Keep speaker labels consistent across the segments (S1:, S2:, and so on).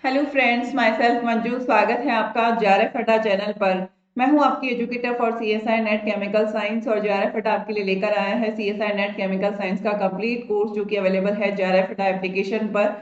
S1: Hello friends, my self Manju. स्वागत है आपका जेआरएफ अड्डा चैनल पर। मैं हूं आपकी educator for CSI net chemical science और जेआरएफ अड्डा आपके लिए लेकर आया है सीएसआई नेट केमिकल साइंस का कंप्लीट कोर्स जो कि अवेलेबल है जेआरएफ अड्डा एप्लीकेशन पर।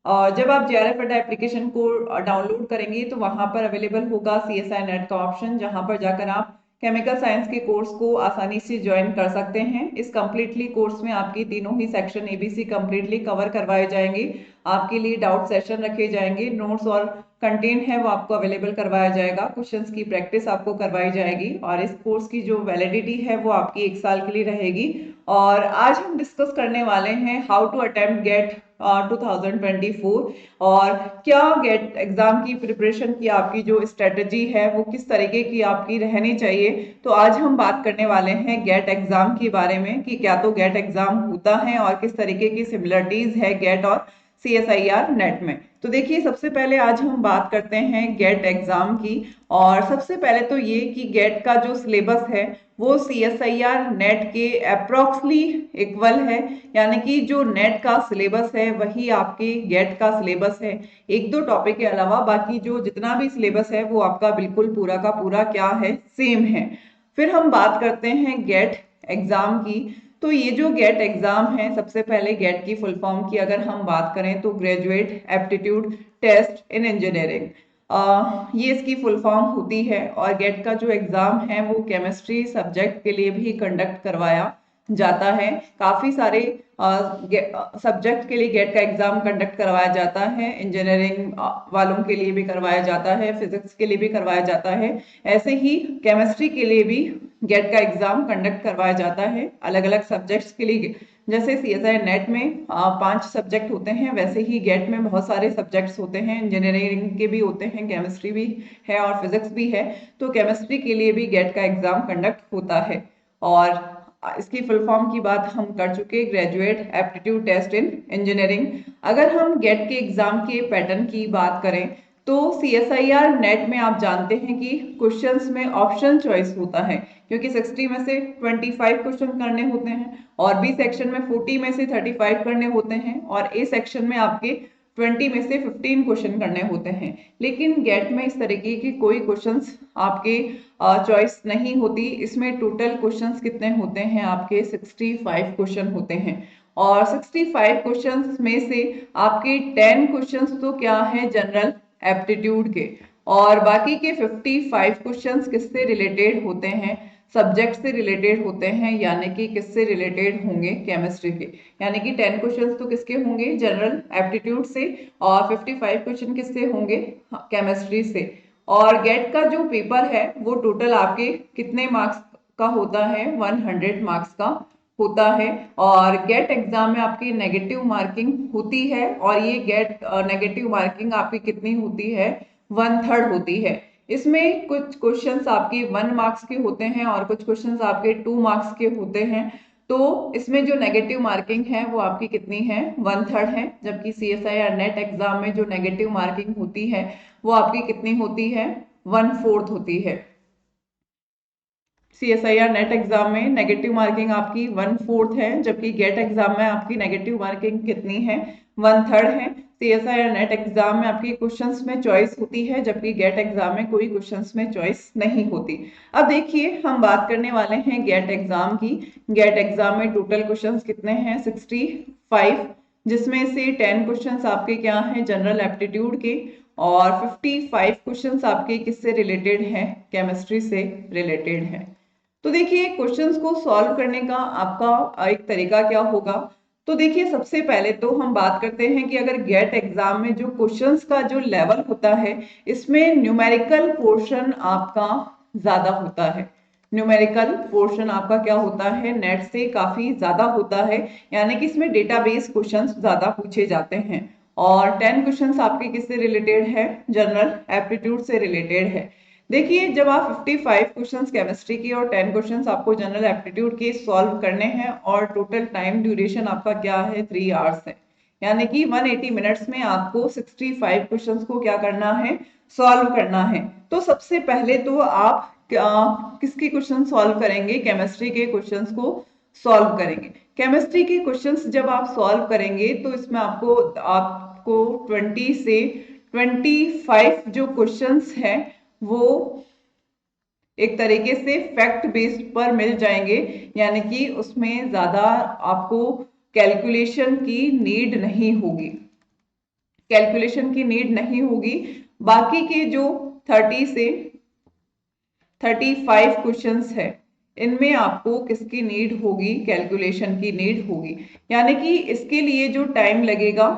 S1: और जब आप जेआरएफ अड्डा एप्लीकेशन को डाउनलोड करेंगे तो वहां पर अवेलेबल होगा सीएसआई नेट का ऑप्शन, जहां पर जाकर आप केमिकल साइंस के कोर्स को आसानी से ज्वाइन कर सकते हैं। इस कंप्लीटली कोर्स में आपकी तीनों ही सेक्शन एबीसी कंप्लीटली कवर करवाए जाएंगे। आपके लिए डाउट सेशन रखे जाएंगे, नोट्स और कंटेंट है वो आपको अवेलेबल करवाया जाएगा, क्वेश्चंस की प्रैक्टिस आपको करवाई जाएगी और इस कोर्स की जो वैलिडिटी है वो आपकी 1 साल के लिए रहेगी। और आज हम डिस्कस करने वाले हैं हाउ टू अटेम्प्ट गेट 2024 और क्या गेट एग्जाम की प्रिपरेशन की आपकी जो स्ट्रेटजी है वो किस तरीके की आपकी रहनी चाहिए। तो आज हम बात करने वाले हैं गेट एग्जाम के बारे में कि क्या तो गेट एग्जाम होता है और किस तरीके की सिमिलरिटीज है गेट और सीएसआईआर नेट में। तो देखिए, सबसे पहले आज हम बात करते हैं गेट एग्जाम की। और सबसे पहले तो ये कि गेट का जो सिलेबस है वो सीएसआईआर नेट के अप्रोक्सली इक्वल है, यानी कि जो नेट का सिलेबस है वही आपके गेट का सिलेबस है। एक दो टॉपिक के अलावा बाकी जो जितना भी सिलेबस है वो आपका बिल्कुल पूरा का पूरा क्या है, सेम है। फिर हम बात करते हैं गेट एग्जाम की। तो ये जो गेट एग्जाम है, सबसे पहले गेट की फुल फॉर्म की अगर हम बात करें तो graduate aptitude test in engineering, ये इसकी फुल फॉर्म होती है। और गेट का जो एग्जाम है वो केमिस्ट्री सब्जेक्ट के लिए भी कंडक्ट करवाया जाता है। काफी सारे सब्जेक्ट के लिए गेट का एग्जाम कंडक्ट करवाया जाता है। इंजीनियरिंग वालों के लिए भी करवाया जाता है, फिजिक्स के लिए भी करवाया जाता है। ऐसे ही केमिस्ट्री के लिए भी गेट का एग्जाम कंडक्ट करवाया जाता है अलग अलग सब्जेक्ट्स के लिए। जैसे सीएसआई नेट में 5 सब्जेक्ट होते हैं, वैसे ही गेट में बहुत सारे सब्जेक्ट्स होते हैं। इंजीनियरिंग के भी होते हैं, केमिस्ट्री भी है और फिजिक्स भी है। तो केमिस्ट्री के लिए भी गेट का एग्जाम कंडक्ट होता है। और इसकी फुल फॉर्म की बात हम कर चुके, graduate aptitude test in engineering. अगर हम गेट के एग्जाम के पैटर्न की बात करें तो सीएसआईआर नेट में आप जानते हैं कि क्वेश्चंस में ऑप्शन चॉइस होता है, क्योंकि 60 में से 25 क्वेश्चन करने होते हैं और बी सेक्शन में 40 में से 35 करने होते हैं और ए सेक्शन में आपके 20 में से 15 क्वेश्चन करने होते हैं। लेकिन गेट में इस तरीके की कोई क्वेश्चंस आपके चॉइस नहीं होती। इसमें टोटल क्वेश्चंस कितने होते हैं, आपके 65 क्वेश्चन होते हैं। और 65 क्वेश्चंस में से आपके 10 क्वेश्चंस तो क्या है, जनरल एप्टीट्यूड के। और बाकी के 55 क्वेश्चंस किससे रिलेटेड होते हैं, सब्जेक्ट से रिलेटेड होते हैं, यानी कि किससे रिलेटेड होंगे, केमिस्ट्री के। यानी कि 10 क्वेश्चंस तो किसके होंगे, जनरल एप्टीट्यूड से, और 55 क्वेश्चन किससे होंगे, केमिस्ट्री से। और गेट का जो पेपर है वो टोटल आपके कितने मार्क्स का होता है, 100 मार्क्स का होता है। और गेट एग्जाम में आपकी नेगेटिव मार्किंग होती है और ये गेट नेगेटिव मार्किंग आपकी कितनी होती है, 1/3 होती है। इसमें कुछ क्वेश्चंस आपके 1 मार्क्स के होते हैं और कुछ क्वेश्चंस आपके 2 मार्क्स के होते हैं। तो इसमें जो नेगेटिव मार्किंग है वो आपकी कितनी है, 1/3 है। जबकि सीएसआई और नेट एग्जाम में जो नेगेटिव मार्किंग होती है वो आपकी कितनी होती है, 1/4 होती है। सीएसआईआर नेट एग्जाम में नेगेटिव मार्किंग आपकी 1/4 है, जबकि गेट एग्जाम में आपकी नेगेटिव मार्किंग कितनी है, 1/3 है। सीएसआईआर नेट एग्जाम में आपकी क्वेश्चंस में चॉइस होती है, जबकि गेट एग्जाम में कोई क्वेश्चंस में चॉइस नहीं होती। अब देखिए, हम बात करने वाले हैं गेट एग्जाम की। गेट एग्जाम में टोटल क्वेश्चंस कितने हैं, 65, जिसमें से 10 क्वेश्चंस आपके क्या हैं, जनरल एप्टीट्यूड के। और 55 क्वेश्चंस आपके किससे रिलेटेड हैं, केमिस्ट्री से रिलेटेड है। तो देखिए, क्वेश्चंस को सॉल्व करने का आपका एक तरीका क्या होगा। तो देखिए, सबसे पहले तो हम बात करते हैं कि अगर गेट एग्जाम में जो क्वेश्चंस का जो लेवल होता है, इसमें न्यूमेरिकल पोर्शन आपका ज्यादा होता है। न्यूमेरिकल पोर्शन आपका क्या होता है, नेट से काफी ज्यादा होता है, यानी कि इसमें डेटाबेस क्वेश्चंस ज्यादा पूछे जाते हैं। और 10 क्वेश्चंस आपके किससे रिलेटेड है, जनरल एप्टीट्यूड से रिलेटेड है। देखिए, जब आप 55 क्वेश्चंस केमिस्ट्री की और 10 क्वेश्चंस आपको जनरल एप्टीट्यूड के सॉल्व करने हैं और टोटल टाइम ड्यूरेशन आपका क्या है, 3 आवर्स है। यानी कि 180 मिनट्स में आपको 65 क्वेश्चंस को क्या करना है, सॉल्व करना है। तो सबसे पहले तो आप किसके क्वेश्चन सॉल्व करेंगे, केमिस्ट्री के क्वेश्चंस को सॉल्व करेंगे। केमिस्ट्री के क्वेश्चंस जब आप सॉल्व करेंगे तो इसमें आपको आपको 20 से 25 जो क्वेश्चंस हैं वो एक तरीके से फैक्ट बेस्ड पर मिल जाएंगे, यानी कि उसमें ज्यादा आपको कैलकुलेशन की नीड नहीं होगी, कैलकुलेशन की नीड नहीं होगी। बाकी के जो 30 से 35 क्वेश्चंस है इनमें आपको किसकी नीड होगी, कैलकुलेशन की नीड होगी। यानी कि इसके लिए जो टाइम लगेगा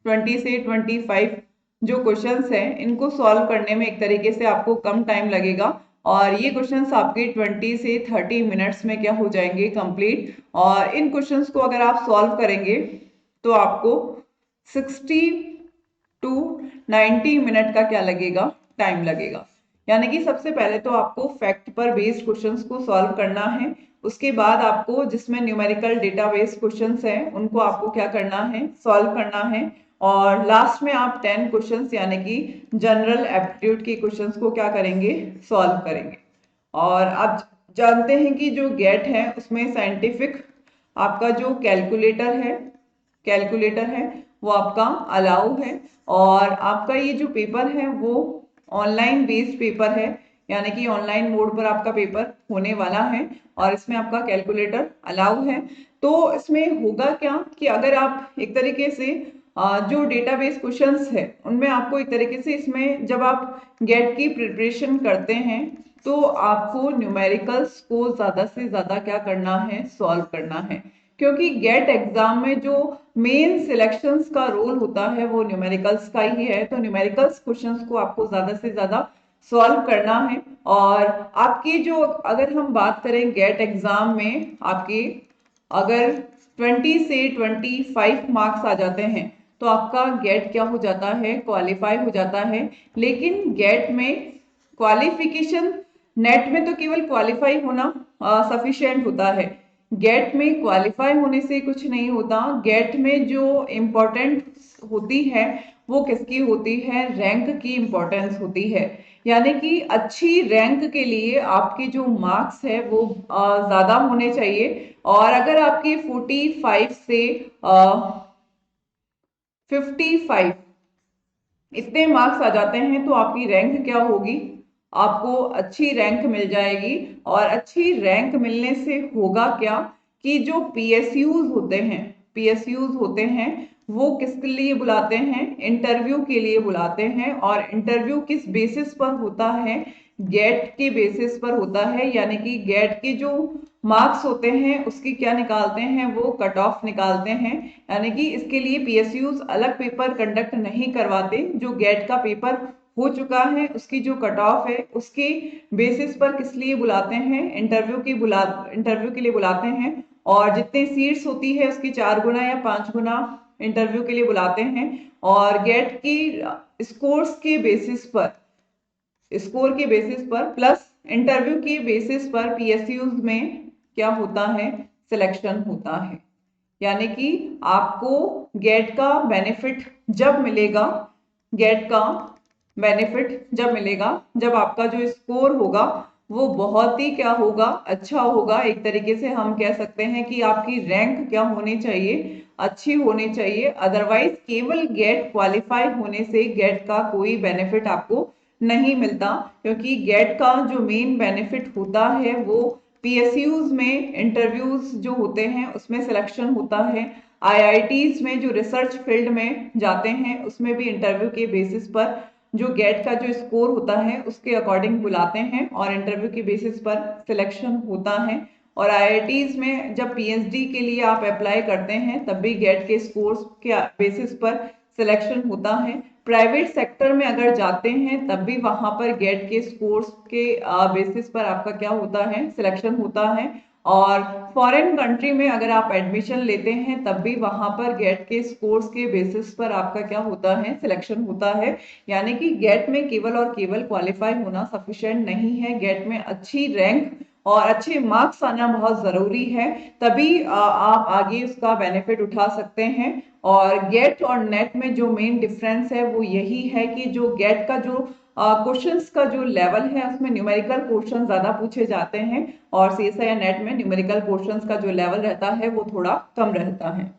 S1: 20 से 25 जो क्वेश्चंस हैं इनको सॉल्व करने में एक तरीके से आपको कम टाइम लगेगा, और ये क्वेश्चंस आपके 20 से 30 मिनट्स में क्या हो जाएंगे, कंप्लीट। और इन क्वेश्चंस को अगर आप सॉल्व करेंगे तो आपको 60 टू 90 मिनट का क्या लगेगा, टाइम लगेगा। यानी कि सबसे पहले तो आपको फैक्ट पर बेस्ड क्वेश्चंस को सॉल्व करना है, उसके बाद आपको जिसमें न्यूमेरिकल डेटा बेस्ड क्वेश्चंस हैं उनको आपको क्या करना है, सॉल्व करना है। और लास्ट में आप 10 क्वेश्चंस यानी कि जनरल एप्टीट्यूड के क्वेश्चंस को क्या करेंगे, सॉल्व करेंगे। और आप जानते हैं कि जो गेट है उसमें साइंटिफिक आपका जो कैलकुलेटर है वो आपका अलाउ है, और आपका ये जो पेपर है वो ऑनलाइन बेस्ड पेपर है, यानी कि ऑनलाइन मोड पर आपका पेपर होने वाला है और इसमें आपका कैलकुलेटर अलाउ है। तो इसमें होगा क्या कि अगर आप एक तरीके से जो डेटाबेस क्वेश्चंस है उनमें आपको एक तरीके से इसमें जब आप गेट की प्रिपरेशन करते हैं तो आपको न्यूमेरिकल्स को ज्यादा से ज्यादा क्या करना है, सॉल्व करना है। क्योंकि गेट एग्जाम में जो मेन सिलेक्शंस का रोल होता है वो न्यूमेरिकल्स का ही है, तो न्यूमेरिकल्स क्वेश्चंस को आपको ज्यादा से ज्यादा सॉल्व करना है। और आपकी जो अगर हम बात करें गेट एग्जाम में आपकी अगर 20 से 25 मार्क्स आ जाते हैं तो आपका गेट क्या हो जाता है, क्वालिफाई हो जाता है। लेकिन गेट में क्वालिफिकेशन, नेट में तो केवल क्वालिफाई होना सफिशिएंट होता है, गेट में क्वालिफाई होने से कुछ नहीं होता। गेट में जो इम्पोर्टेंट होती है वो किसकी होती है, रैंक की इम्पोर्टेंस होती है। यानी कि अच्छी रैंक के लिए आपके जो मार्क्स है वो ज्यादा होने चाहिए। और अगर आपके 45 से 55 इतने मार्क्स आ जाते हैं तो आपकी रैंक क्या होगी, आपको अच्छी रैंक मिल जाएगी। और अच्छी रैंक मिलने से होगा क्या कि जो पीएसयूज होते हैं वो किसके लिए बुलाते हैं, इंटरव्यू के लिए बुलाते हैं। और इंटरव्यू किस बेसिस पर होता है, गेट के बेसिस पर होता है। यानी कि गेट के जो मार्क्स होते हैं उसकी क्या निकालते हैं, वो कट ऑफ निकालते हैं। यानी कि इसके लिए पीएसयूज अलग पेपर कंडक्ट नहीं करवाते, जो गेट का पेपर हो चुका है उसकी जो कट ऑफ है उसके बेसिस पर किस लिए बुलाते हैं, इंटरव्यू के लिए बुलाते हैं। और जितनी सीट्स होती है उसकी 4 गुना या 5 गुना इंटरव्यू के लिए बुलाते हैं। और गेट की स्कोर के बेसिस पर प्लस इंटरव्यू के बेसिस पर पीएसयूज में क्या होता है, सिलेक्शन होता है। यानी कि आपको गेट का बेनिफिट जब मिलेगा, गेट का बेनिफिट जब मिलेगा जब आपका जो स्कोर होगा वो बहुत ही क्या होगा, अच्छा होगा। एक तरीके से हम कह सकते हैं कि आपकी रैंक क्या होनी चाहिए, अच्छी होनी चाहिए। अदरवाइज केवल गेट क्वालिफाई होने से गेट का कोई बेनिफिट आपको नहीं मिलता, क्योंकि गेट का जो मेन बेनिफिट होता है वो पीएसयूज में इंटरव्यूज जो होते हैं उसमें सिलेक्शन होता है। आईआईटीज में जो रिसर्च फील्ड में जाते हैं उसमें भी इंटरव्यू के बेसिस पर जो गेट का जो स्कोर होता है उसके अकॉर्डिंग बुलाते हैं और इंटरव्यू के बेसिस पर सिलेक्शन होता है। और आईआईटीज में जब पीएचडी के लिए आप अप्लाई करते हैं तब भी गेट के स्कोर्स के बेसिस पर सिलेक्शन होता है। प्राइवेट सेक्टर में अगर जाते हैं तब भी वहां पर गेट के स्कोर्स के बेसिस पर आपका क्या होता है, सिलेक्शन होता है। और फॉरेन कंट्री में अगर आप एडमिशन लेते हैं तब भी वहां पर गेट के स्कोर्स के बेसिस पर आपका क्या होता है, सिलेक्शन होता है। यानी कि गेट में केवल और केवल क्वालिफाई होना सफिशिएंट नहीं है, गेट में अच्छी रैंक और अच्छे मार्क्स आना बहुत जरूरी है, तभी आप आगे उसका बेनिफिट उठा सकते हैं। और गेट और नेट में जो मेन डिफरेंस है वो यही है कि जो गेट का जो क्वेश्चंस का जो लेवल है उसमें न्यूमेरिकल क्वेश्चन ज्यादा पूछे जाते हैं और सीएसआई या नेट में न्यूमेरिकल क्वेश्चंस का जो लेवल रहता है वो थोड़ा कम रहता है।